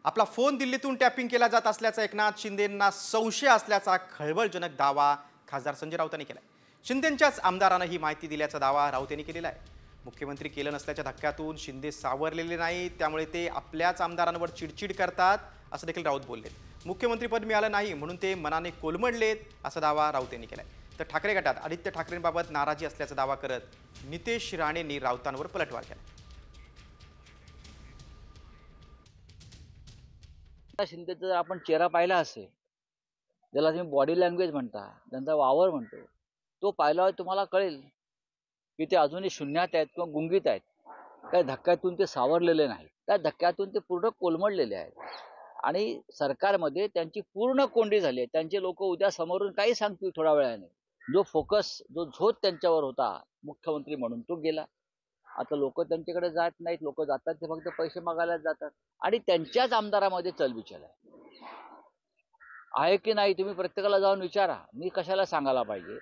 आपला फोन दिल्लीतून टॅपिंग केला जात असल्याचा एकनाथ शिंदेंना संशय असल्याचा खळबळजनक दावा खासदार संजय राऊतांनी केलाय। शिंदेंच्याच आमदारांना ही माहिती दिल्याचा दावा राऊत यांनी केलेला आहे। मुख्यमंत्री केलं नसल्याच्या धक्क्यातून शिंदे सावरलेले नाही, त्यामुळे ते आपल्याच आमदारांवर चिडचिड करतात असं देखील राऊत बोलले। मुख्यमंत्रीपद मिळालं नाही म्हणून ते मनाने कोलमडलेत असा दावा राऊत यांनी केलाय। तर ठाकरे गटात आदित्य ठाकरेंबाबत नाराजी असल्याचा दावा करत नितेश राणेंनी राऊतांवर पलटवार केला। शिंदेचा जर आपण चेहरा पाहिला असेल, ज्याला तुम्ही बॉडी लँग्वेज म्हणता, त्यांचा वावर म्हणतो, तो पाहिल्यावर तुम्हाला कळेल की ते अजूनही शून्यात आहेत किंवा गुंगीत आहेत। काही धक्क्यातून ते सावरलेले नाहीत, त्या धक्क्यातून ते पूर्ण कोलमडलेले आहेत आणि सरकारमध्ये त्यांची पूर्ण कोंडी झाली आहे। त्यांचे लोक उद्या समोरून काही सांगतील थोड्या वेळाने। जो फोकस, जो झोत त्यांच्यावर होता मुख्यमंत्री म्हणून, तो गेला। आता लोक त्यांच्याकडे जात नाहीत, लोक जातात ते फक्त पैसे मागायला जातात आणि त्यांच्याच आमदारामध्ये चलबिचल आहे की नाही तुम्ही प्रत्येकाला जाऊन विचारा, मी कशाला सांगायला पाहिजे।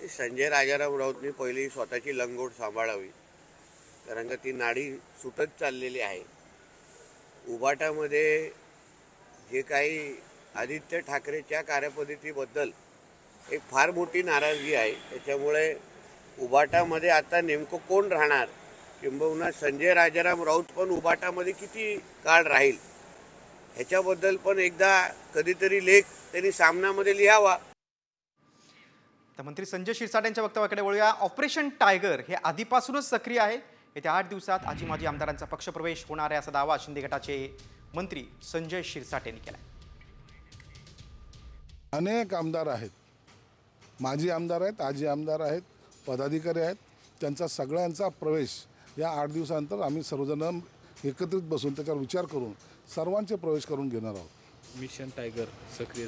संजय राजाराम राऊतनी पहिली स्वतःची लंगोट सांभाळावी, कारण का ती नाडी सुटत चाललेली आहे। उबाटामध्ये जे काही आदित्य ठाकरेच्या कार्यपद्धतीबद्दल एक फार मोठी नाराजगी आहे, त्याच्यामुळे उबाटामध्ये आता नेमकं कोण राहणार, किंबहुना संजय राजाराम राऊत पण उबाटामध्ये किती काळ राहील ह्याच्याबद्दल पण एकदा कधीतरी लेख त्यांनी सामनामध्ये लिहावा। तर मंत्री संजय शिरसाट यांच्या वक्तव्याकडे वळूया। ऑपरेशन टायगर हे आधीपासूनच सक्रिय आहे। येत्या 8 दिवसात आजी माजी आमदारांचा पक्षप्रवेश होणार आहे असा दावा शिंदे गटाचे मंत्री संजय शिरसाट यांनी केला। अनेक आमदार आहेत, माजी आमदार आहेत, आजी आमदार आहेत, पदाधिकारी आहेत, त्यांचा सगळ्यांचा प्रवेश या 8 दिवसानंतर आम्ही सर्वजण एकत्रित बसून त्याच्यावर विचार करून सर्वांचे प्रवेश करून घेणार आहोत। मिशन टायगर सक्रिय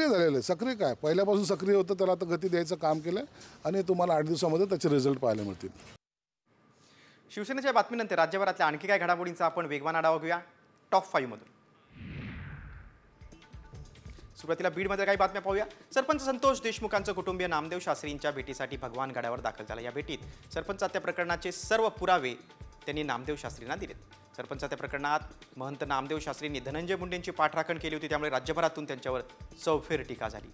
झालेले सक्रिय काय पहिल्यापासून सक्रिय होतं, त्याला आता गती द्यायचं काम केलं आणि तुम्हाला 8 दिवसामध्ये त्याचे रिझल्ट पाहायला मिळतील। शिवसेनेच्या बातमीनंतर राज्यभरातल्या आणखी काय घडामोडींचा आपण वेगवान आढावा घेऊया टॉप 5 मधून। सुरुवातीला बीडमध्ये काही बातम्या पाहूया। सरपंच संतोष देशमुखांचं कुटुंबीय नामदेव शास्त्रींच्या भेटीसाठी भगवान गडावर दाखल झाला। या भेटीत सरपंच हत्या प्रकरणाचे सर्व पुरावे त्यांनी नामदेव शास्त्रींना दिलेत। सरपंच हत्या प्रकरणात महंत नामदेव शास्त्रींनी धनंजय मुंडेंची पाठराखण केली होती, त्यामुळे राज्यभरातून त्यांच्यावर चौफेर टीका झाली।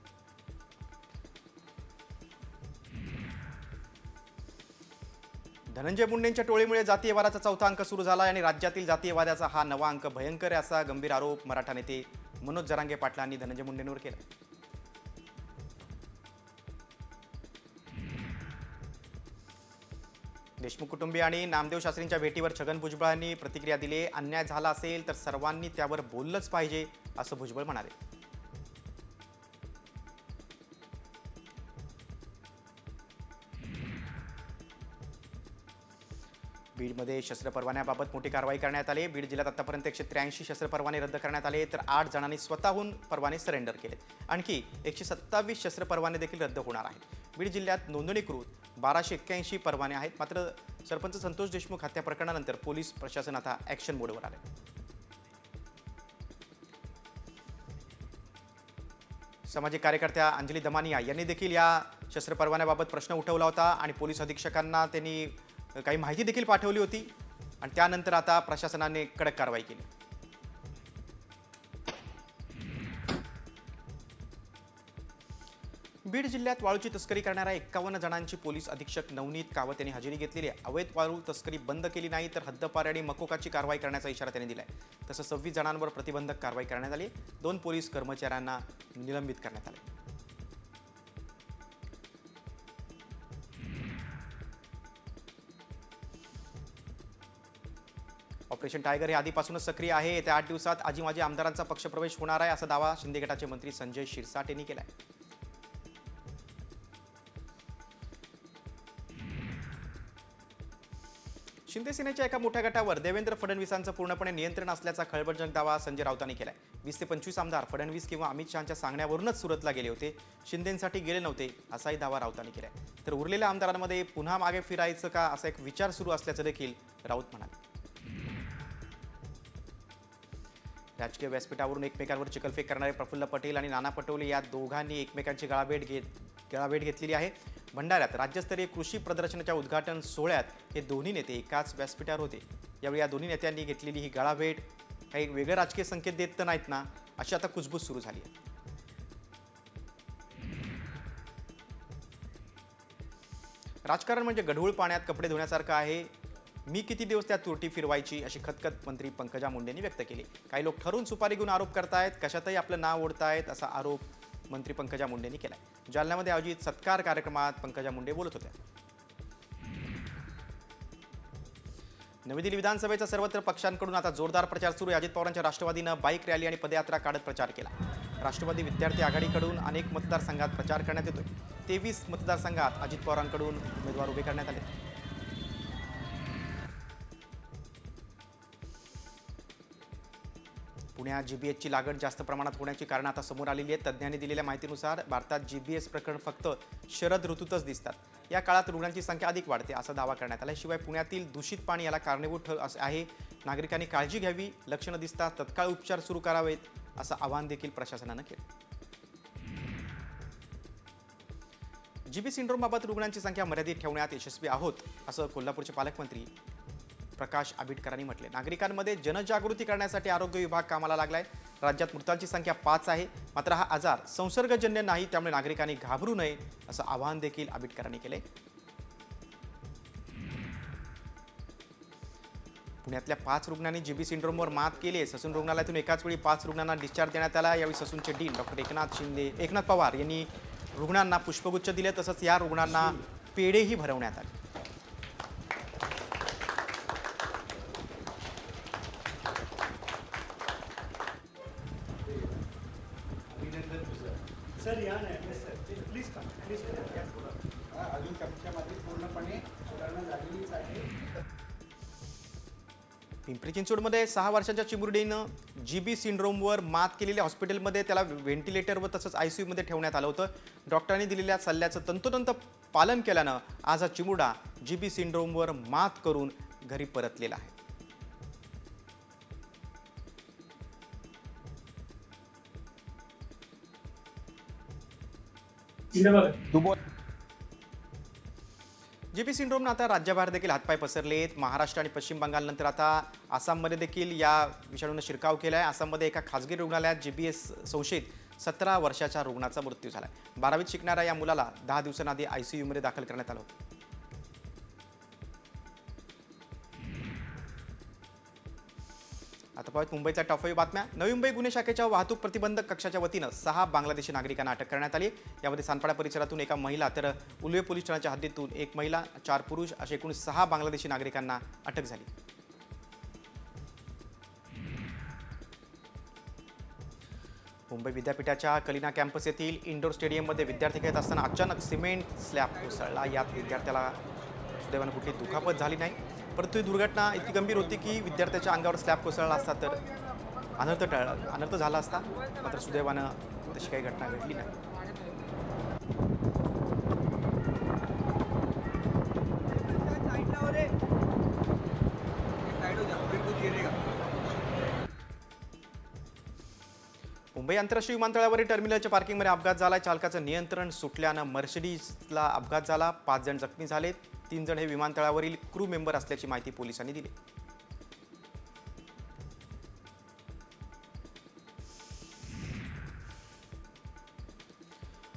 धनंजय मुंडेंच्या टोळीमुळे जातीयवादाचा चौथा अंक सुरू झाला आणि राज्यातील जातीयवादाचा हा नवा अंक भयंकर आहे असा गंभीर आरोप मराठा नेते मनोज जरांगे पाटलांनी धनंजय मुंडेंवर केला। देशमुख कुटुंबीय आणि नामदेव शास्त्रींच्या भेटीवर छगन भुजबळ यांनी प्रतिक्रिया दिली। अन्याय झाला असेल तर सर्वांनी त्यावर बोललंच पाहिजे असं भुजबळ म्हणाले। बीडमध्ये शस्त्र परवान्याबाबत मोठी कारवाई करण्यात आली। बीड जिल्ह्यात आतापर्यंत 183 शस्त्र परवाने रद्द करण्यात आले, तर 8 जणांनी स्वतःहून परवाने सरेंडर केले। आणखी 127 शस्त्र परवाने देखील रद्द होणार आहेत। बीड जिल्ह्यात नोंदणीकृत 1281 परवाने आहेत। मात्र सरपंच संतोष देशमुख हत्या प्रकरणानंतर पोलीस प्रशासन आता ॲक्शन मोडवर आले। सामाजिक कार्यकर्त्या अंजली दमानिया यांनी देखील या शस्त्र परवान्याबाबत प्रश्न उठवला होता आणि पोलीस अधीक्षकांना त्यांनी काही माहिती देखील पाठवली होती आणि त्यानंतर आता प्रशासनाने कडक कारवाई केली। बीड जिल्ह्यात वाळूची तस्करी करणाऱ्या 51 जणांची पोलीस अधीक्षक नवनीत कावत यांनी हजेरी घेतलेली आहे। अवैध वाळू तस्करी बंद केली नाही तर हद्दपार आणि मकोकाची कारवाई करण्याचा इशारा त्यांनी दिलाय। तसंच 26 जणांवर प्रतिबंधक कारवाई करण्यात आली। 2 पोलीस कर्मचाऱ्यांना निलंबित करण्यात आले। ऑपरेशन टायगर हे आधीपासूनच सक्रिय आहे। येत्या 8 दिवसात आजी माजी आमदारांचा पक्षप्रवेश होणार आहे असा दावा शिंदे गटाचे मंत्री संजय शिरसाट यांनी केला आहे। शिंदे सेनेच्या एका मोठ्या गटावर देवेंद्र फडणवीसांचं पूर्णपणे नियंत्रण असल्याचा खळबळजनक दावा संजय राऊतांनी केलाय। 20 ते 25 आमदार फडणवीस किंवा अमित शहांच्या सांगण्यावरूनच सुरतला गेले होते, शिंदेंसाठी गेले नव्हते असाही दावा राऊतांनी केलाय। तर उरलेल्या आमदारांमध्ये पुन्हा मागे फिरायचं का असा एक विचार सुरू असल्याचं देखील राऊत म्हणाले। राजकीय व्यासपीठावरून एकमेकांवर चिखलफेक करणारे प्रफुल्ल पटेल आणि नाना पटोले या दोघांनी एकमेकांची गळाभेट घेतलेली आहे। भंडाऱ्यात राज्यस्तरीय कृषी प्रदर्शनाच्या उद्घाटन सोहळ्यात हे दोन्ही नेते एकाच व्यासपीठावर होते। यावेळी या दोन्ही नेत्यांनी घेतलेली ही गळाभेट काही वेगळे राजकीय संकेत देत तर नाहीत ना, अशी आता कुजबूज सुरू झाली आहे. राजकारण म्हणजे गढूळ पाण्यात कपडे धुण्यासारखं आहे. मी किती दिवस त्यात तुरटी फिरवायची, अशी खतखत मंत्री पंकजा मुंडेंनी व्यक्त केली. काही लोक ठरवून सुपारी घेऊन आरोप करतायत, कशातही आपलं नाव ओढतायत, असा आरोप मंत्री पंकजा मुंडेंनी केलाय. जालन्यामध्ये आयोजित सत्कार कार्यक्रमात पंकजा मुंडे बोलत होत्या. नवी दिल्ली विधानसभेचा सर्वत्र पक्षांकडून आता जोरदार प्रचार सुरू आहे. अजित पवारांच्या राष्ट्रवादीनं बाईक रॅली आणि पदयात्रा काढत प्रचार केला. राष्ट्रवादी विद्यार्थी आघाडीकडून अनेक मतदारसंघात प्रचार करण्यात येतोय. 23 मतदारसंघात अजित पवारांकडून उमेदवार उभे करण्यात आले. पुण्यात जीबीएसची लागण जास्त प्रमाणात होण्याची कारणं आता समोर आलेली आहेत. तज्ज्ञांनी दिलेल्या माहितीनुसार भारतात जीबीएस प्रकरण फक्त शरद ऋतूतच दिसतात. या काळात रुग्णांची संख्या अधिक वाढते, असा दावा करण्यात आला. शिवाय पुण्यातील दूषित पाणी याला कारणीभूत आहे. नागरिकांनी काळजी घ्यावी, लक्षणं दिसतात तत्काळ उपचार सुरू करावेत, असं आवाहन देखील प्रशासनानं केलं. जीबी सिंड्रोमबाबत रुग्णांची संख्या मर्यादित ठेवण्यात यशस्वी आहोत, असं कोल्हापूरचे पालकमंत्री प्रकाश आंबेडकरांनी म्हटले. नागरिकांमध्ये जनजागृती करण्यासाठी आरोग्य विभाग कामाला लागलाय. राज्यात मृतांची संख्या 5 आहे. मात्र हा आजार संसर्गजन्य नाही, त्यामुळे नागरिकांनी घाबरू नये, असं आवाहन देखील आंबेडकरांनी केले. पुण्यातल्या 5 रुग्णांनी जीबी सिंड्रोमवर मात केली आहे. ससून रुग्णालयातून एकाच वेळी 5 रुग्णांना डिस्चार्ज देण्यात आला. यावेळी ससूनचे डीन डॉक्टर एकनाथ पवार यांनी रुग्णांना पुष्पगुच्छ दिले. तसंच या रुग्णांना पेढेही भरवण्यात आले. सर या नाही सर प्लीज का प्लीज अजून कक्षामध्ये पूर्णपणे सुधारणा झालेलीच आहे. पिंपरी चिंचवडमध्ये 6 वर्षाच्या चिमुरडीनं जीबी सिंड्रोमवर मात केलेल्या हॉस्पिटलमध्ये त्याला व्हेंटिलेटरवर तसंच आयसीयूमध्ये ठेवण्यात आलं होतं. डॉक्टरांनी दिलेल्या सल्ल्याचं तंतोतंत पालन केल्यानं आज हा चिमुरडा जीबी सिंड्रोमवर मात करून घरी परतलेला आहे. जीबी सिंड्रोमनं आता राज्यभर देखील हातपाय पसरलेत. महाराष्ट्र आणि पश्चिम बंगालनंतर आता आसाममध्ये देखील या विषाणूनं शिरकाव केला आहे. आसाममध्ये एका खासगी रुग्णालयात जीबीएस संशयित 17 वर्षाच्या रुग्णाचा मृत्यू झाला. 12वीत शिकणाऱ्या या मुलाला 10 दिवसांआधी आयसीयूमध्ये दाखल करण्यात आलं होतं. आता पाहूयात मुंबईच्या टॉप 5 बातम्या. नवी मुंबई गुन्हे शाखेच्या वाहतूक प्रतिबंधक कक्षाच्या वतीनं 6 बांगलादेशी नागरिकांना अटक करण्यात आली. यामध्ये सानपाडा परिसरातून एका महिला तर उलवे पोलीस ठाण्याच्या हद्दीतून 1 महिला 4 पुरुष असे एकूण 6 बांगलादेशी नागरिकांना अटक झाली. मुंबई विद्यापीठाच्या कलिना कॅम्पस येथील इंडोर स्टेडियममध्ये विद्यार्थी खेळत असताना अचानक सिमेंट स्लॅब कोसळला. यात विद्यार्थ्याला सुदैवानं कुठली दुखापत झाली नाही, परंतु ही दुर्घटना इतकी गंभीर होती की विद्यार्थ्याच्या अंगावर स्लॅब कोसळला असता तर अनर्थ झाला असता. मात्र सुदैवानं तशी काही घटना घडली नाही. मुंबई आंतरराष्ट्रीय विमानतळावरील टर्मिनलच्या पार्किंगमध्ये अपघात झाला. चालकाचं नियंत्रण सुटल्यानं मर्सिडीजला अपघात झाला. 5 जण जखमी झालेत. 3 जण हे विमानतळावरील क्रू मेंबर असल्याची माहिती पोलिसांनी दिली.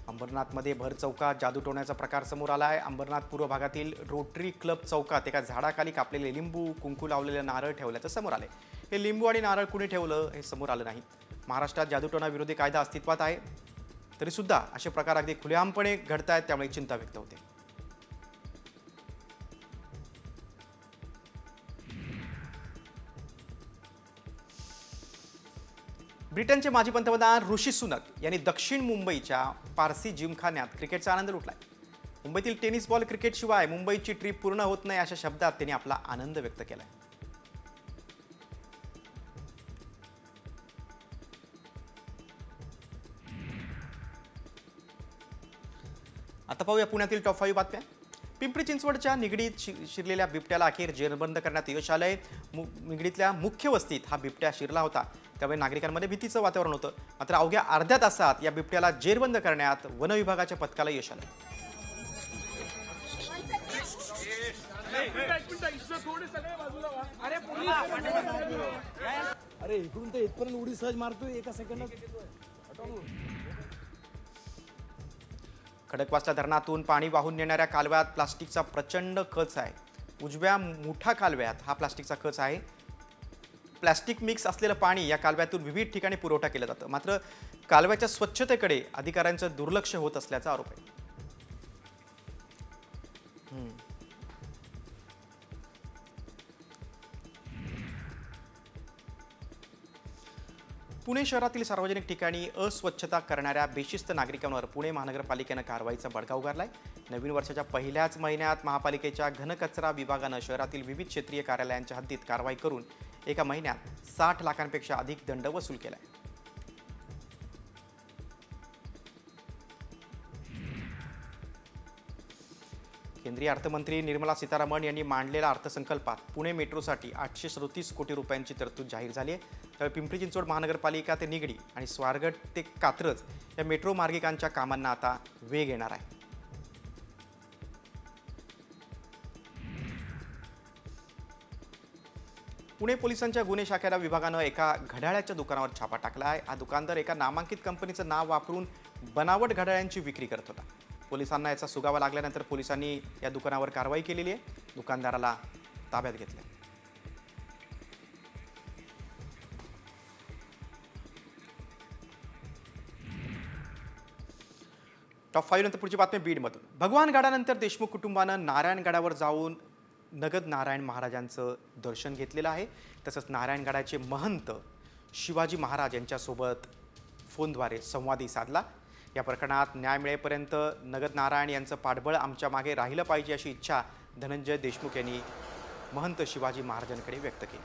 अंबरनाथमध्ये भर चौकात जादू टोण्याचा प्रकार समोर आला आहे. अंबरनाथ पूर्व भागातील रोटरी क्लब चौकात एका झाडाखाली कापलेले लिंबू, कुंकू लावलेले नारळ ठेवल्याचं समोर आले. हे लिंबू आणि नारळ कुणी ठेवलं हे समोर आलं नाही. महाराष्ट्रात जादूटोणा विरोधी कायदा अस्तित्वात आहे, तरीसुद्धा असे प्रकार अगदी खुलेआमपणे घडत आहेत, त्यामुळे चिंता व्यक्त होते. ब्रिटनचे माजी पंतप्रधान ऋषी सुनक यांनी दक्षिण मुंबईच्या पारसी जिमखान्यात क्रिकेटचा आनंद लुटलाय. मुंबईतील टेनिस बॉल क्रिकेटशिवाय मुंबईची ट्रिप पूर्ण होत नाही, अशा शब्दात त्यांनी आपला आनंद व्यक्त केलाय. आता पाहूया पुण्यातील टॉप 5 बातम्या. पिंपरी चिंचवडच्या निगडीत शिरलेल्या बिबट्याला अखेर जेरबंद करण्यात यश आलंय. निगडीतल्या मुख्य वस्तीत हा बिबट्या शिरला होता, त्यामुळे नागरिकांमध्ये भीतीचं वातावरण होतं. मात्र अवघ्या अर्ध्या तासात या बिबट्याला जेरबंद करण्यात वन विभागाच्या पथकाला यश आलं. अरे इकडून तर इथपर्यंत उडी सहज मारतोय एका सेकंदात. खडकवासला धरणातून पाणी वाहून नेणाऱ्या कालव्यात प्लास्टिकचा प्रचंड खच आहे. उजव्या मुठा कालव्यात हा प्लास्टिकचा खच आहे. प्लास्टिक मिक्स असलेलं पाणी या कालव्यातून विविध ठिकाणी पुरवठा केला जातं. मात्र कालव्याच्या स्वच्छतेकडे अधिकाऱ्यांचं दुर्लक्ष होत असल्याचा आरोप आहे. पुणे शहरातील सार्वजनिक ठिकाणी अस्वच्छता करणाऱ्या बेशिस्त नागरिकांवर पुणे महानगरपालिकेनं कारवाईचा बडगा उगारलाय. नवीन वर्षाच्या पहिल्याच महिन्यात महापालिकेच्या घनकचरा विभागानं शहरातील विविध क्षेत्रीय कार्यालयांच्या हद्दीत कारवाई करून एका महिन्यात 60 लाखांपेक्षा अधिक दंड वसूल केलाय. केंद्रीय अर्थमंत्री निर्मला सीतारामन यांनी मांडलेल्या अर्थसंकल्पात पुणे मेट्रोसाठी 837 कोटी रुपयांची तरतूद जाहीर झाली आहे. तर पिंपरी चिंचवड महानगरपालिका ते निगडी आणि स्वारगेट ते कात्रज या मेट्रो मार्गिकांच्या कामांना आता वेग येणार आहे. पुणे पोलिसांच्या गुन्हे शाखेला विभागानं एका घड्याळाच्या दुकानावर छापा टाकला आहे. हा दुकानदार एका नामांकित कंपनीचं नाव वापरून बनावट घड्याळांची विक्री करत होता. पोलिसांना याचा सुगावा लागल्यानंतर पोलिसांनी या दुकानावर कारवाई केलेली आहे. दुकानदाराला ताब्यात घेतले. टॉप 5 नंतर पुढची बातमी बीडमधून. भगवान गडानंतर देशमुख कुटुंबानं नारायणगडावर जाऊन नगद नारायण महाराजांचं दर्शन घेतलेलं आहे. तसंच नारायणगडाचे महंत शिवाजी महाराज यांच्यासोबत फोनद्वारे संवादही साधला. या प्रकरणात न्याय मिळेपर्यंत नगद नारायण यांचं पाठबळ आमच्या मागे राहिलं पाहिजे अशी इच्छा धनंजय देशमुख यांनी महंत शिवाजी महाराजांकडे व्यक्त केली.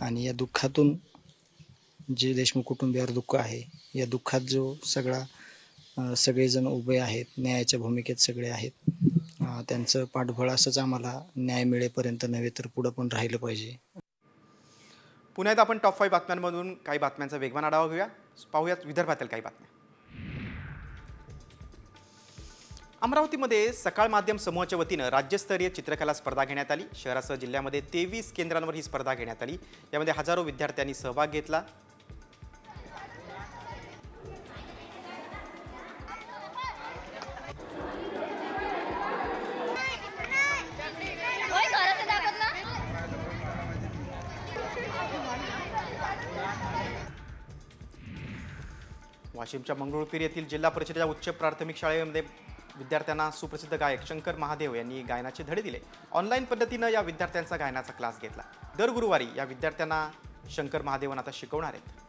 आणि या दुःखातून जे देशमुख कुटुंबियावर दुःख आहे, या दुःखात जो सगळेजण उभे आहेत, न्यायाच्या भूमिकेत सगळे आहेत, त्यांचं पाठबळ असंच आम्हाला न्याय मिळेपर्यंत नव्हे तर पुढं पण राहिलं पाहिजे. पुण्यात आपण टॉप 5 बातम्यांमधून काही बातम्यांचा वेगवान आढावा घेऊया. पाहूयात विदर्भातील काही बातम्या. अमरावतीमध्ये सकाळ माध्यम समूहाच्या वतीनं राज्यस्तरीय चित्रकला स्पर्धा घेण्यात आली. शहरासह जिल्ह्यामध्ये 23 केंद्रांवर ही स्पर्धा घेण्यात आली. यामध्ये हजारो विद्यार्थ्यांनी सहभाग घेतला. वाशिमच्या मंगरुळपीर येथील जिल्हा परिषदेच्या उच्च प्राथमिक शाळेमध्ये विद्यार्थ्यांना सुप्रसिद्ध गायक शंकर महादेव यांनी गायनाचे धडे दिले. ऑनलाईन पद्धतीनं या विद्यार्थ्यांचा गायनाचा क्लास घेतला. दर गुरुवारी या विद्यार्थ्यांना शंकर महादेवन आता शिकवणार आहेत.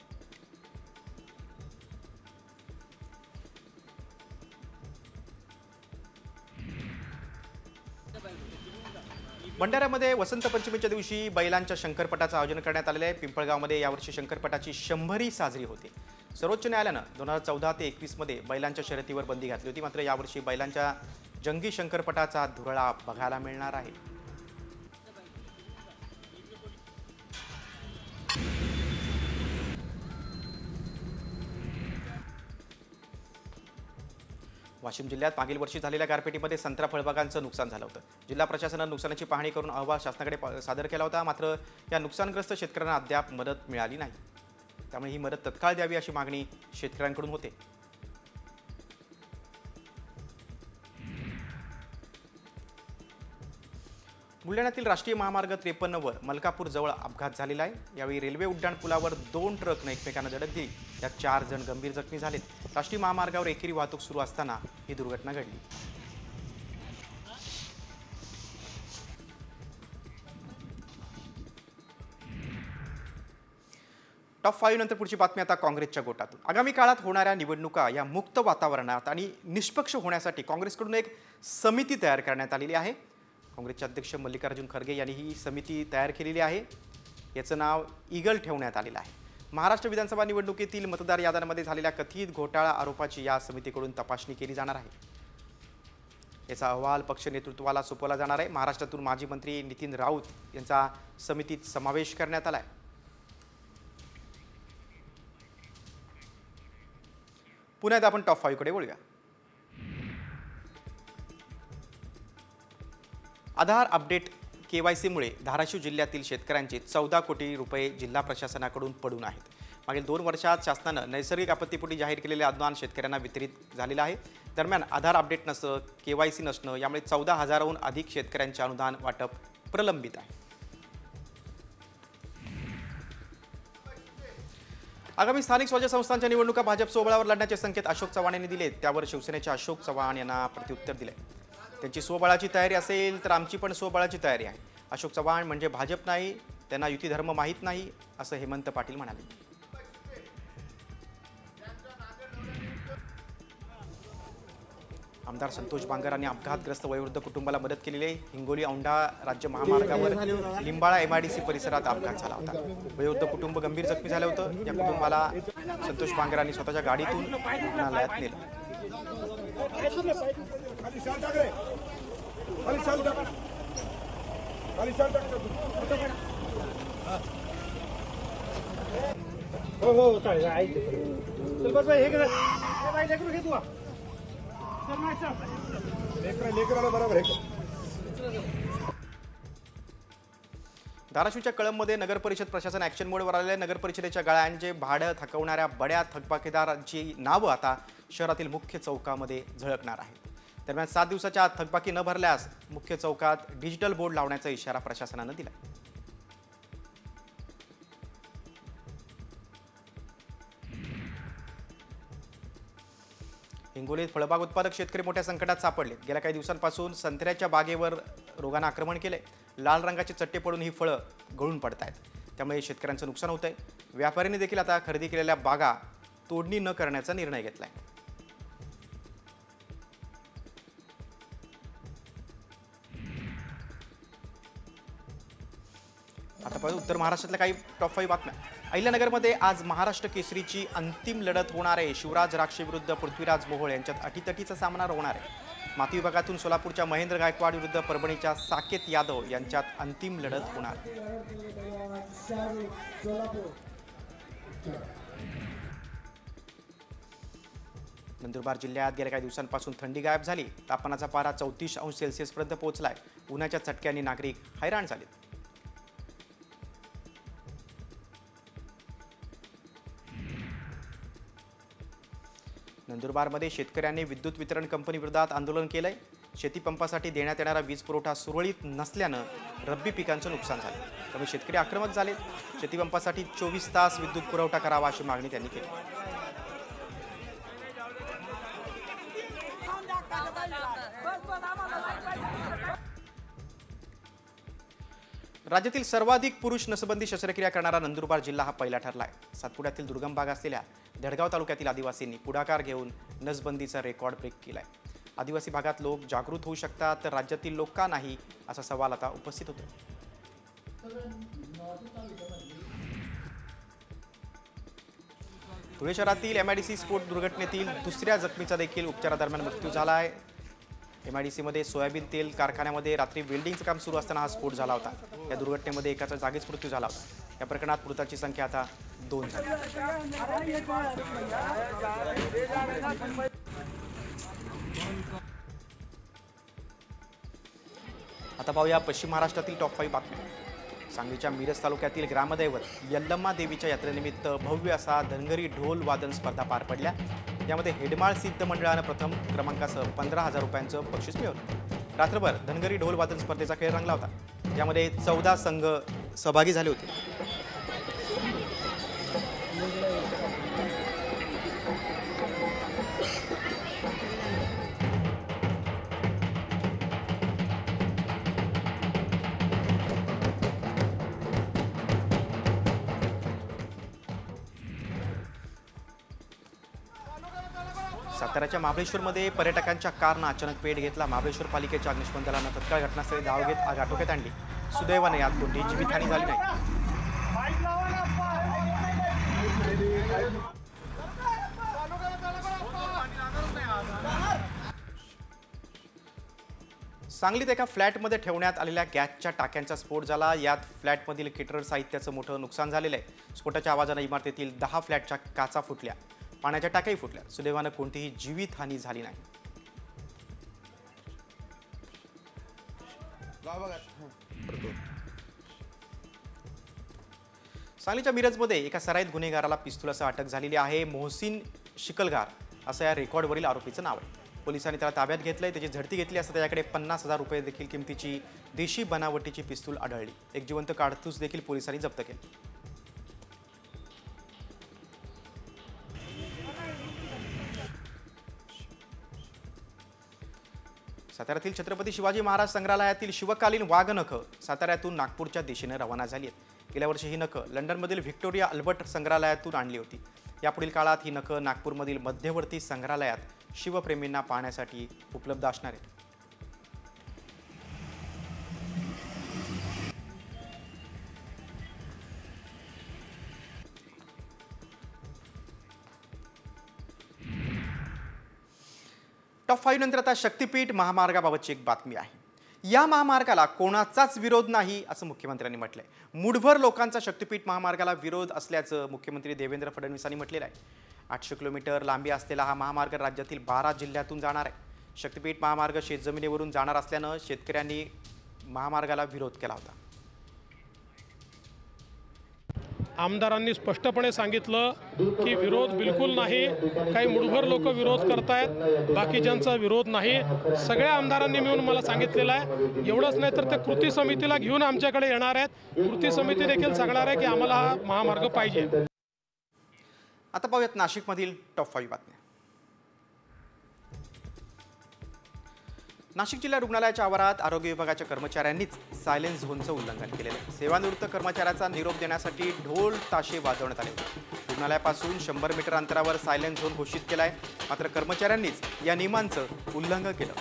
भंडाऱ्यामध्ये वसंत पंचमीच्या दिवशी बैलांच्या शंकरपटाचं आयोजन करण्यात आलेलं आहे. पिंपळगावमध्ये यावर्षी शंकरपटाची 100वी साजरी होते. सर्वोच्च न्यायालयानं 2014 ते 21 मध्ये बैलांच्या शर्यतीवर बंदी घातली होती. मात्र यावर्षी बैलांच्या जंगी शंकरपटाचा धुरळा बघायला मिळणार आहे. वाशिम जिल्ह्यात मागील वर्षी झालेल्या गारपिटीमध्ये संत्रा फळबागांचं नुकसान झालं होतं. जिल्हा प्रशासनानं नुकसानाची पाहणी करून अहवाल शासनाकडे सादर केला होता. मात्र या नुकसानग्रस्त शेतकऱ्यांना अद्याप मदत मिळाली नाही. त्यामुळे ही मदत तत्काळ द्यावी अशी मागणी शेतकऱ्यांकडून होते. बुलढाण्यातील राष्ट्रीय महामार्ग 53 वर मलकापूर जवळ अपघात झालेला आहे. यावेळी रेल्वे उड्डाण पुलावर 2 ट्रकनं एकमेकांना धडक दिली. यात 4 जण गंभीर जखमी झालेत. राष्ट्रीय महामार्गावर एकेरी वाहतूक सुरू असताना ही दुर्घटना घडली. टॉप 5 नंतर पुढची बातमी आता काँग्रेसच्या गोटातून. आगामी काळात होणाऱ्या निवडणुका या मुक्त वातावरणात आणि निष्पक्ष होण्यासाठी काँग्रेसकडून एक समिती तयार करण्यात आलेली आहे. काँग्रेसचे अध्यक्ष मल्लिकार्जुन खरगे यांनी ही समिती तयार केलेली आहे. याचं नाव ईगल ठेवण्यात आलेलं आहे. महाराष्ट्र विधानसभा निवडणुकीतील मतदार याद्यांमध्ये झालेल्या कथित घोटाळा आरोपाची या समितीकडून तपासणी केली जाणार आहे. याचा अहवाल पक्ष नेतृत्वाला सोपवला जाणार आहे. महाराष्ट्रातून माजी मंत्री नितीन राऊत यांचा समितीत समावेश करण्यात आला आहे. पुण्यात आपण टॉप 5 कडे वळूया. आधार अपडेट KYCमुळे धाराशिव जिल्ह्यातील शेतकऱ्यांचे 14 कोटी रुपये जिल्हा प्रशासनाकडून पडून आहेत. मागील 2 वर्षात शासनानं नैसर्गिक आपत्तीपोटी जाहीर केलेले अनुदान शेतकऱ्यांना वितरित झालेलं आहे. दरम्यान आधार अपडेट नसणं, KYC नसणं यामुळे 14,000हून अधिक शेतकऱ्यांचे अनुदान वाटप प्रलंबित आहे. आगामी स्थानिक स्वराज्य संस्थांच्या निवडणुका भाजप स्वबळावर लढण्याचे संकेत अशोक चव्हाण यांनी दिले. त्यावर शिवसेनेचे अशोक चव्हाण यांना प्रत्युत्तर दिले. त्यांची स्वबळाची तयारी असेल तर आमची पण स्वबळाची तयारी आहे. अशोक चव्हाण म्हणजे भाजप नाही, त्यांना युती धर्म माहीत नाही असं हेमंत पाटील म्हणाले. आमदार संतोष बांगरांनी अपघातग्रस्त वयोवृद्ध कुटुंबाला मदत केलेली आहे. हिंगोली औंढा राज्य महामार्गावर लिंबाळा MIDC परिसरात अपघात झाला होता. वयोवृद्ध कुटुंब गंभीर जखमी झालं होतं. या कुटुंबाला संतोष बांगरांनी स्वतःच्या गाडीतून रुग्णालयात नेलं. हो चालेल चल बस हे घे तू धाराशिवच्या कळंबमध्ये नगर परिषद प्रशासन ॲक्शन मोडवर आलेल्या नगर परिषदेच्या गाळ्यांचे भाडं थकवणाऱ्या बड्या थकबाकीदारांची नावं आता शहरातील मुख्य चौकामध्ये झळकणार आहेत. दरम्यान 7 दिवसाच्या आत थकबाकी न भरल्यास मुख्य चौकात डिजिटल बोर्ड लावण्याचा इशारा प्रशासनानं दिला. हिंगोलीत फळबाग उत्पादक शेतकरी मोठ्या संकटात सापडले. गेल्या काही दिवसांपासून संत्र्याच्या बागेवर रोगानं आक्रमण केलंय. लाल रंगाचे चट्टे पडून ही फळं गळून पडत आहेत. त्यामुळे शेतकऱ्यांचं नुकसान होत आहे. व्यापाऱ्यांनी देखील आता खरेदी केलेल्या बागा तोडणी न करण्याचा निर्णय घेतलाय. आता पाहू उत्तर महाराष्ट्रातल्या काही टॉप 5 बातम्या. अहिल्यानगरमध्ये आज महाराष्ट्र केसरीची अंतिम लढत होणार आहे. शिवराज राक्षे विरुद्ध पृथ्वीराज मोहोळ यांच्यात अटीतटीचा सामना होणार आहे. माती विभागातून सोलापूरच्या महेंद्र गायकवाड विरुद्ध परभणीच्या साकेत यादव यांच्यात अंतिम लढत होणार. नंदुरबार जिल्ह्यात गेल्या काही दिवसांपासून थंडी गायब झाली. तापमानाचा पारा 34°C पर्यंत पोहोचलाय. उन्हाच्या चटक्यांनी नागरिक हैराण झाले. नंदुरबारमध्ये शेतकऱ्यांनी विद्युत वितरण कंपनी विरोधात आंदोलन केलंय. शेतीपंपासाठी देण्यात येणारा वीज पुरवठा सुरळीत नसल्यानं रब्बी पिकांचं नुकसान झालं. त्यामुळे शेतकरी आक्रमक झाले. शेतीपंपासाठी 24 तास विद्युत पुरवठा करावा अशी मागणी त्यांनी केली. राज्यातील सर्वाधिक पुरुष नसबंदी शस्त्रक्रिया करणारा नंदुरबार जिल्हा हा पहिला ठरला आहे. सातपुड्यातील दुर्गम भाग असलेल्या धडगाव तालुक्यातील आदिवासींनी पुढाकार घेऊन नसबंदीचा रेकॉर्ड ब्रेक केलाय. आदिवासी भागात लोक जागृत होऊ शकतात तर राज्यातील लोक का नाही असा सवाल आता उपस्थित होतो. धुळे शहरातील MIDC स्फोट दुर्घटनेतील दुसऱ्या जखमीचा देखील उपचारादरम्यान मृत्यू झाला आहे. MIDCमध्ये सोयाबीन तेल कारखान्यामध्ये रात्री वेल्डिंगचं काम सुरू असताना हा स्फोट झाला होता. या दुर्घटनेमध्ये एकाचा जागीच मृत्यू झाला होता. या प्रकरणात मृतांची संख्या आता 2 झाली. आता पाहूया पश्चिम महाराष्ट्रातील टॉप 5 बातम्या. सांगलीच्या मिरज तालुक्यातील ग्रामदैवत यल्लम्मा देवीच्या यात्रेनिमित्त भव्य असा धनगरी ढोल वादन स्पर्धा पार पडल्या. यामध्ये हेडमाळ सिद्ध मंडळानं प्रथम क्रमांकासह 15,000 रुपयांचं बक्षीस मिळवलं. रात्रभर धनगरी ढोल वादन स्पर्धेचा खेळ रंगला होता. यामध्ये 14 संघ सहभागी झाले होते. साताऱ्याच्या महाबळेश्वरमध्ये पर्यटकांच्या कारनं अचानक पेट घेतला. महाबळेश्वर पालिकेच्या अग्निशमन दलानं तत्काळ घटनास्थळी धाव घेत आग आटोक्यात आणली. सुदैवाने यात कोणतीही जीवितहानी झाली नाही. सांगलीत एका फ्लॅटमध्ये ठेवण्यात आलेल्या गॅसच्या टाक्यांचा स्फोट झाला. यात फ्लॅटमधील केटरर साहित्याचं मोठं नुकसान झालेलं आहे. स्फोटाच्या आवाजानं इमारतीतील 10 फ्लॅटच्या काचा फुटल्या. पाण्याच्या टाक्याही फुटल्या. सुदैवानं कोणतीही जीवितहानी झाली नाही. सांगलीच्या मिरजमध्ये एका सराईत गुन्हेगाराला पिस्तुलासह अटक झालेली आहे. मोहसिन शिकलगार असं या रेकॉर्डवरील आरोपीचं नाव आहे. पोलिसांनी त्याला ताब्यात घेतलंय. त्याची झडती घेतली असता त्याच्याकडे 50,000 रुपये देखील किमतीची देशी बनावटीची पिस्तूल आढळली. एक जिवंत काडतूस देखील पोलिसांनी जप्त केली. साताऱ्यातील छत्रपती शिवाजी महाराज संग्रहालयातील शिवकालीन वाघनखं साताऱ्यातून नागपूरच्या दिशेने रवाना झाली आहेत. गेल्या वर्षी ही नखं लंडनमधील व्हिक्टोरिया अल्बर्ट संग्रहालयातून आणली होती. यापुढील काळात ही नखं नागपूरमधील मध्यवर्ती संग्रहालयात शिवप्रेमींना पाहण्यासाठी उपलब्ध असणार आहेत. टॉप 5 नंतर आता शक्तीपीठ महामार्गाबाबतची एक बातमी आहे. या महामार्गाला कोणाचाच विरोध नाही असं मुख्यमंत्र्यांनी म्हटलंय. मुठभर लोकांचा शक्तीपीठ महामार्गाला विरोध असल्याचं मुख्यमंत्री देवेंद्र फडणवीसांनी म्हटलेलं आहे. 800 किलोमीटर लांबी असलेला हा महामार्ग राज्यातील 12 जिल्ह्यातून जाणार आहे. शक्तीपीठ महामार्ग शेतजमिनीवरून जाणार असल्यानं शेतकऱ्यांनी महामार्गाला विरोध केला होता. आमदारांनी स्पष्टपणे सांगितलं की विरोध बिलकुल नाही. काही मुठभर लोक विरोध करतायत, बाकीच्यांचा विरोध नाही. सगळ्या आमदारांनी मिळून मला सांगितलेलं आहे. एवढंच नाही तर ते कृती समितीला घेऊन आमच्याकडे येणार आहेत. कृती समिती देखील सांगणार आहे की आम्हाला हा महामार्ग पाहिजे. आता पाहूयात नाशिकमधील टॉप 5 बातम्या. नाशिक जिल्हा रुग्णालयाच्या आवारात आरोग्य विभागाच्या कर्मचाऱ्यांनीच सायलेन्स झोनचं उल्लंघन केलेलं आहे. सेवानिवृत्त कर्मचाऱ्याचा निरोप देण्यासाठी ढोल ताशे वाजवण्यात आले होते. रुग्णालयापासून 100 मीटर अंतरावर सायलेन्स झोन घोषित केला आहे. मात्र कर्मचाऱ्यांनीच या नियमांचं उल्लंघन केलं.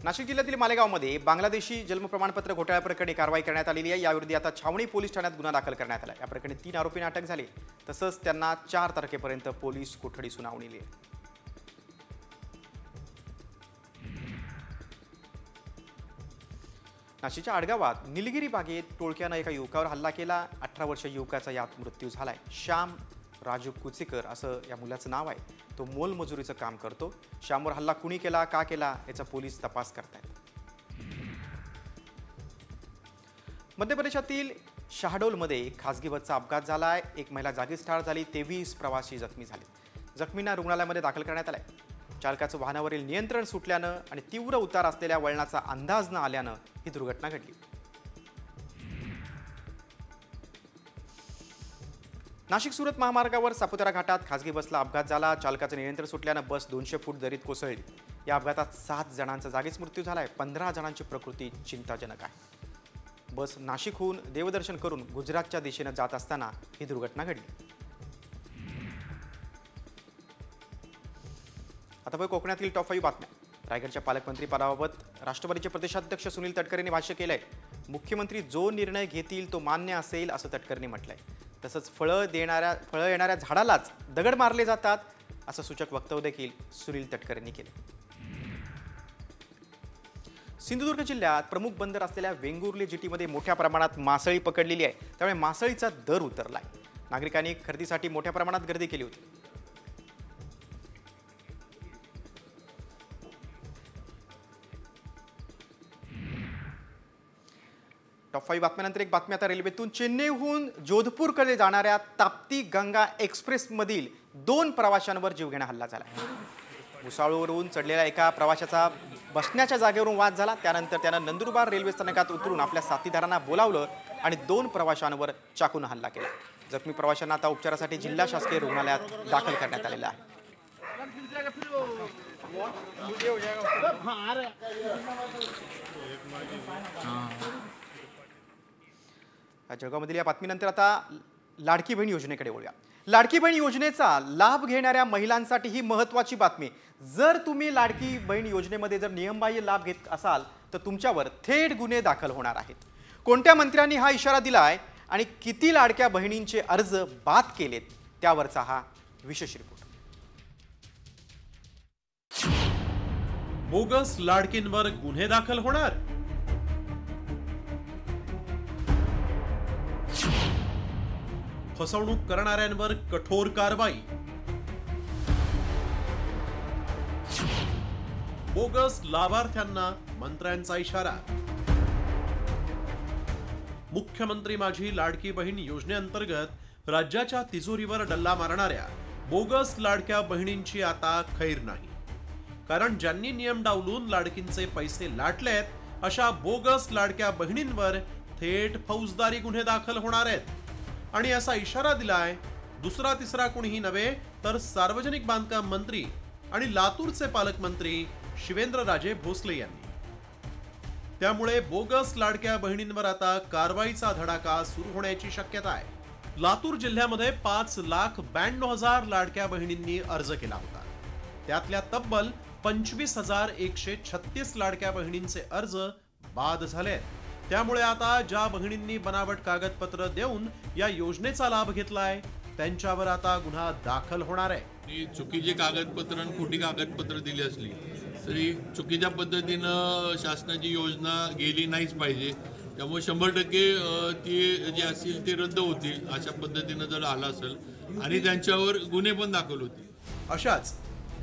नाशिक जिल्ह्यातील मालेगावमध्ये बांगलादेशी जन्म प्रमाणपत्र घोटाळ्याप्रकरणी कारवाई करण्यात आलेली आहे. याविरोधी आता छावणी पोलीस ठाण्यात गुन्हा दाखल करण्यात आला. या प्रकरणी 3 आरोपींना अटक झाली. तसंच त्यांना 4 तारखेपर्यंत पोलीस कोठडी सुनावलेली आहे. नाशिकच्या आडगावात निलगिरी बागेत टोळक्यानं एका युवकावर हल्ला केला. 18 वर्षीय युवकाचा यात मृत्यू झालाय. श्याम राजू कुचीकर असं या मुलाचं नाव आहे. तो मोलमजुरीचं काम करतो. श्यामवर हल्ला कुणी केला, का केला याचा पोलीस तपास करतायत. मध्य प्रदेशातील शहाडोलमध्ये खासगी बसचा अपघात झालाय. एक महिला जागीच ठार झाली. 23 प्रवासी जखमी झाले. जखमींना रुग्णालयामध्ये दाखल करण्यात आलंय. चालकाचं वाहनावरील नियंत्रण सुटल्यानं आणि तीव्र उतार असलेल्या वळणाचा अंदाज न आल्यानं ही दुर्घटना घडली. नाशिक सुरत महामार्गावर सापुतारा घाटात खासगी बसला अपघात झाला. चालकाचं नियंत्रण सुटल्यानं बस 200 फूट दरीत कोसळली. या अपघातात 7 जणांचा जागीच मृत्यू झालाय. 15 जणांची प्रकृती चिंताजनक आहे. बस नाशिकहून देवदर्शन करून गुजरातच्या दिशेनं जात असताना ही दुर्घटना घडली. आता कोकणातील टॉप 5 बातम्या. रायगडच्या पालकमंत्री पदाबाबत राष्ट्रवादीचे प्रदेशाध्यक्ष सुनील तटकरेंनी भाष्य केलंय. मुख्यमंत्री जो निर्णय घेतील तो मान्य असेल असं तटकरेंनी म्हटलंय. तसंच फळं येणाऱ्या झाडालाच दगड मारले जातात असं सूचक वक्तव्य देखील सुनील तटकरेंनी केले. सिंधुदुर्ग जिल्ह्यात प्रमुख बंदर असलेल्या वेंगुर्ले जेटीमध्ये मोठ्या प्रमाणात मासळी पकडलेली आहे. त्यामुळे मासळीचा दर उतरलाय. नागरिकांनी खरेदीसाठी मोठ्या प्रमाणात गर्दी केली होती. टॉप 5 बातम्यानंतर एक बातमी आता रेल्वेतून. चेन्नईहून जोधपूरकडे जाणाऱ्या ताप्ती गंगा एक्सप्रेसमधील 2 प्रवाशांवर जीवघेणा हल्ला झाला. भुसावळवरून चढलेल्या एका प्रवाशाचा बसण्याच्या जागेवरून वाद झाला. त्यानंतर त्यानं नंदुरबार रेल्वे स्थानकात उतरून आपल्या साथीदारांना बोलावलं आणि 2 प्रवाशांवर चाकून हल्ला केला. जखमी प्रवाशांना आता उपचारासाठी जिल्हा शासकीय रुग्णालयात दाखल करण्यात आलेलं आहे. जळगावमधील या बातमीनंतर आता लाडकी बहीण योजनेकडे वळूया. लाडकी बहीण योजनेचा लाभ घेणाऱ्या महिलांसाठी ही महत्त्वाची बातमी. जर तुम्ही लाडकी बहीण योजनेमध्ये जर नियमबाह्य लाभ घेत असाल तर तुमच्यावर थेट गुन्हे दाखल होणार आहेत. कोणत्या मंत्र्यांनी हा इशारा दिलाय आणि किती लाडक्या बहिणींचे अर्ज बाद केलेत त्यावरचा हा विशेष रिपोर्ट. बोगस लाडकींवर गुन्हे दाखल होणार. फसवणूक करणाऱ्यांवर कठोर कारवाई. बोगस लाभार्थ्यांना मंत्र्यांचा इशारा. मुख्यमंत्री माझी लाडकी बहीण योजनेअंतर्गत राज्याच्या तिजोरीवर डल्ला मारणाऱ्या बोगस लाडक्या बहिणींची आता खैर नाही. कारण ज्यांनी नियम डावलून लाडकींचे पैसे लाटलेत अशा बोगस लाडक्या बहिणींवर थेट फौजदारी गुन्हे दाखल होणार आहेत. आणि असा इशारा दिलाय दुसरा तिसरा कोणीही नव्हे तर सार्वजनिक बांधकाम मंत्री आणि लातूरचे पालकमंत्री शिवेंद्रराजे भोसले यांनी. त्यामुळे बोगस लाडक्या बहिणींवर आता कारवाईचा धडाका सुरू होण्याची शक्यता आहे. लातूर जिल्ह्यामध्ये 5,92,000 लाडक्या बहिणींनी अर्ज केला होता. त्यातल्या तब्बल 25,136 लाडक्या बहिणींचे अर्ज बाद झाले. त्यामुळे आता ज्या बहिणींनी बनावट कागदपत्र देऊन या योजनेचा लाभ घेतलाय त्यांच्यावर आता गुन्हा दाखल होणार आहे. चुकीची कागदपत्र आणि खोटी कागदपत्र दिली असली तरी चुकीच्या पद्धतीनं शासनाची योजना गेली नाहीच पाहिजे. त्यामुळे 100% ती जे असतील ते रद्द होतील अशा पद्धतीनं जर आलं असेल आणि त्यांच्यावर गुन्हे पण दाखल होतील. अशाच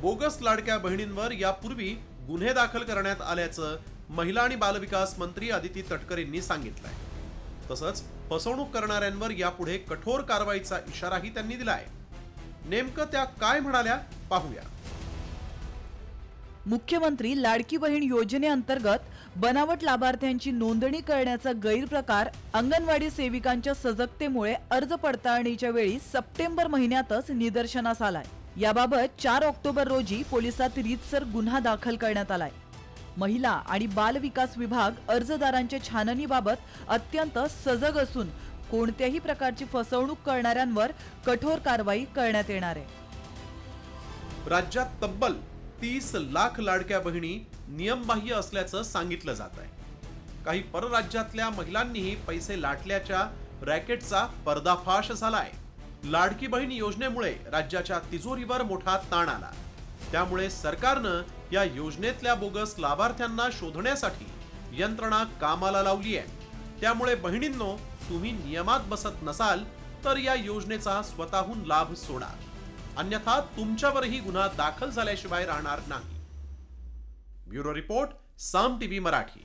बोगस लाडक्या बहिणींवर यापूर्वी गुन्हे दाखल करण्यात आल्याचं महिला आणि बालविकास मंत्री अदिती तटकरे यांनी सांगितलंय. तसंच फसवणूक करणाऱ्यांवर यापुढे कठोर कारवाईचा इशाराही त्यांनी दिलाय. नेमकं त्या काय म्हणाल्या पाहूया. मुख्यमंत्री लाडकी बहीण योजनेअंतर्गत बनावट लाभार्थ्यांची नोंदणी करण्याचा गैरप्रकार अंगणवाडी सेविकांच्या सजगतेमुळे अर्ज पडताळणीच्या वेळी सप्टेंबर महिन्यातच निदर्शनास आलाय. याबाबत 4 ऑक्टोबर रोजी पोलिसात रीतसर गुन्हा दाखल करण्यात आलाय. महिला आणि बाल विकास विभाग अर्जदारांच्या छाननीबाबत अत्यंत सजग असून कोणत्याही प्रकारची फसवणूक करणाऱ्यांवर कठोर कारवाई करण्यात येणार आहे. राज्यात तब्बल 30 लाख लाडक्या बहिणी नियमबाह्य असल्याचं सांगितलं जात आहे. काही परराज्यातल्या महिलांनीही पैसे लाटल्याच्या रॅकेटचा पर्दाफाश झालाय. लाडकी बहीण योजनेमुळे राज्याच्या तिजोरीवर मोठा ताण आला. त्यामुळे सरकारनं या योजनेतल्या बोगस लाभार्थ्यांना शोधण्यासाठी यंत्रणा कामाला लावली आहे. त्यामुळे बहिणींनो, तुम्ही नियमात बसत नसाल तर या योजनेचा स्वतःहून लाभ सोडा, अन्यथा तुमच्यावरही गुन्हा दाखल झाल्याशिवाय राहणार नाही. ब्युरो रिपोर्ट, साम टीव्ही मराठी.